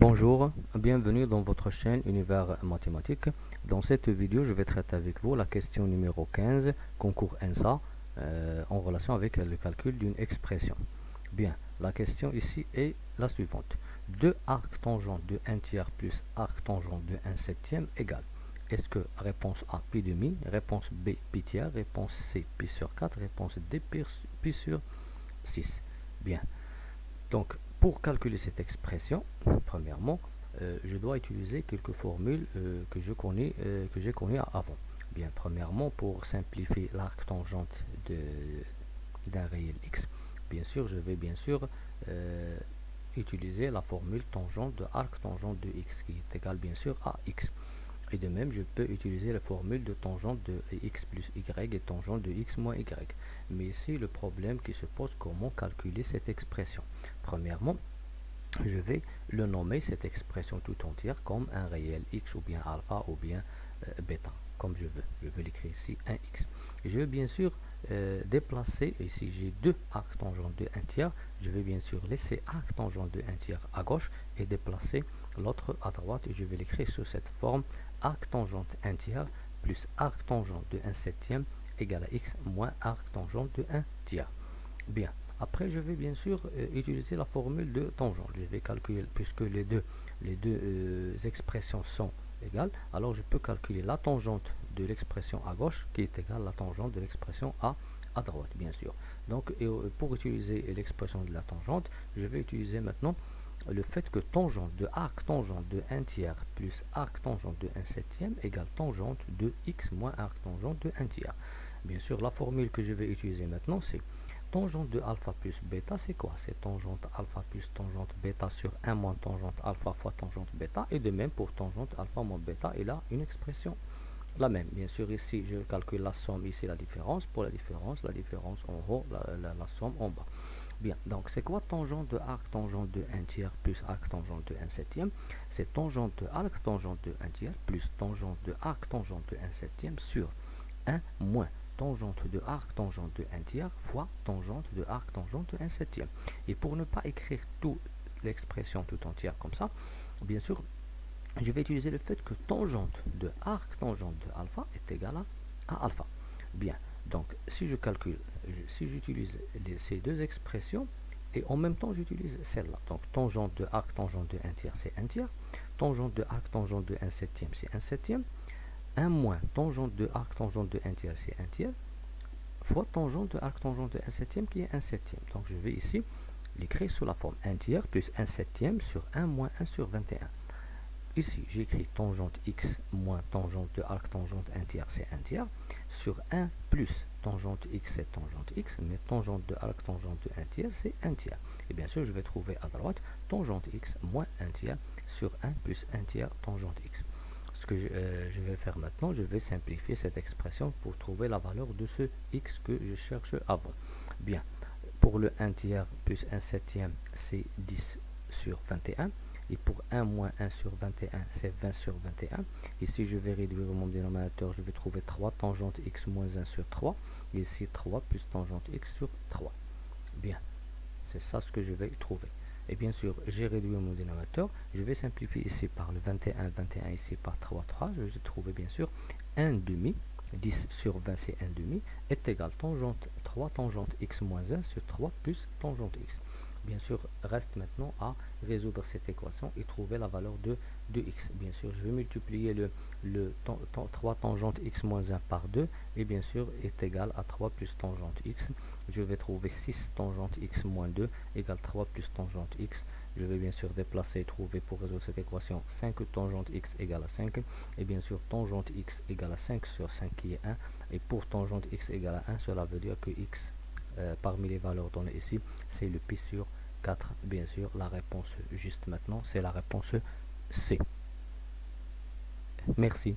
Bonjour, bienvenue dans votre chaîne Univers Mathématique. Dans cette vidéo, je vais traiter avec vous la question numéro 15, concours ENSA, en relation avec le calcul d'une expression. Bien, la question ici est la suivante. 2 arcs tangents de 1 tiers plus arc tangent de 1 septième égale. Est-ce que réponse A, pi demi, réponse B, pi tiers, réponse C, pi sur 4, réponse D, pi sur 6. Bien. Donc, pour calculer cette expression, premièrement, je dois utiliser quelques formules que j'ai connues avant. Bien, premièrement, pour simplifier l'arc tangente d'un réel x, bien sûr, je vais utiliser la formule tangente de arc tangente de x, qui est égale bien sûr à x. Et de même, je peux utiliser la formule de tangente de x plus y et tangente de x moins y. Mais ici, le problème qui se pose, comment calculer cette expression. Premièrement, je vais le nommer, cette expression tout entière, comme un réel x ou bien alpha ou bien bêta, comme je veux. Je vais l'écrire ici 1x. Je vais bien sûr déplacer, ici j'ai 2 arcs tangents de 1 tiers, je vais bien sûr laisser arc tangent de 1 tiers à gauche et déplacer l'autre à droite et je vais l'écrire sous cette forme arc tangente 1 tiers plus arc tangent de 1 septième égale à x moins arc tangent de 1 tiers. Bien, après je vais bien sûr utiliser la formule de tangente. Je vais calculer, puisque les deux expressions sont égales, alors je peux calculer la tangente de l'expression à gauche qui est égale à la tangente de l'expression à droite, bien sûr. Donc pour utiliser l'expression de la tangente, je vais utiliser maintenant le fait que tangente de arc tangente de 1 tiers plus arc tangente de 1 septième égale tangente de x moins arc tangente de 1 tiers. Bien sûr, la formule que je vais utiliser maintenant, c'est tangente de alpha plus bêta, c'est quoi? C'est tangente alpha plus tangente bêta sur 1 moins tangente alpha fois tangente bêta. Et de même pour tangente alpha moins bêta, il a une expression la même. Bien sûr, ici, je calcule la somme, ici la différence. Pour la différence en haut, la somme en bas. Bien, donc c'est quoi tangente de arc tangente de 1 tiers plus arc tangente de 1 septième? C'est tangente de arc tangente de 1 tiers plus tangente de arc tangente de 1 septième sur 1 moins tangente de arc tangente de 1 tiers fois tangente de arc tangente de 1 septième. Et pour ne pas écrire toute l'expression tout entière comme ça, bien sûr, je vais utiliser le fait que tangente de arc tangente de alpha est égal à alpha. Bien, donc si je calcule, si j'utilise ces deux expressions, et en même temps j'utilise celle-là, donc tangente de arc tangente de 1 tiers c'est 1 tiers, tangente de arc tangente de 1 septième c'est 1 septième, 1 moins tangente de arc tangente de 1 tiers c'est 1 tiers, fois tangente de arc tangente de 1 septième qui est 1 septième. Donc je vais ici l'écrire sous la forme 1 tiers plus 1 septième sur 1 moins 1 sur 21. Ici, j'écris tangente x moins tangente de arc tangente 1 tiers, c'est 1 tiers, sur 1 plus tangente x, c'est tangente x, mais tangente de arc tangente de 1 tiers, c'est 1 tiers. Et bien sûr, je vais trouver à droite tangente x moins 1 tiers sur 1 plus 1 tiers tangente x. Ce que je vais faire maintenant, je vais simplifier cette expression pour trouver la valeur de ce x que je cherche avant. Bien, pour le 1 tiers plus 1 septième, c'est 10 sur 21. Et pour 1 moins 1 sur 21, c'est 20 sur 21. Ici, je vais réduire mon dénominateur. Je vais trouver 3 tangente x moins 1 sur 3. Et ici, 3 plus tangente x sur 3. Bien, c'est ça ce que je vais trouver. Et bien sûr, j'ai réduit mon dénominateur. Je vais simplifier ici par le 21, 21 ici par 3, 3. Je vais trouver bien sûr 1 demi. 10 sur 20, c'est 1 demi. Est égal tangente 3 tangente x moins 1 sur 3 plus tangente x. Bien sûr, reste maintenant à résoudre cette équation et trouver la valeur de x. Bien sûr, je vais multiplier le 3 tangente x moins 1 par 2 et bien sûr est égal à 3 plus tangente x. Je vais trouver 6 tangente x moins 2 égale 3 plus tangente x. Je vais bien sûr déplacer et trouver pour résoudre cette équation 5 tangente x égale à 5. Et bien sûr, tangente x égale à 5 sur 5 qui est 1. Et pour tangente x égale à 1, cela veut dire que x parmi les valeurs données ici, c'est le pi sur 4. Bien sûr, la réponse juste maintenant, c'est la réponse C. Merci.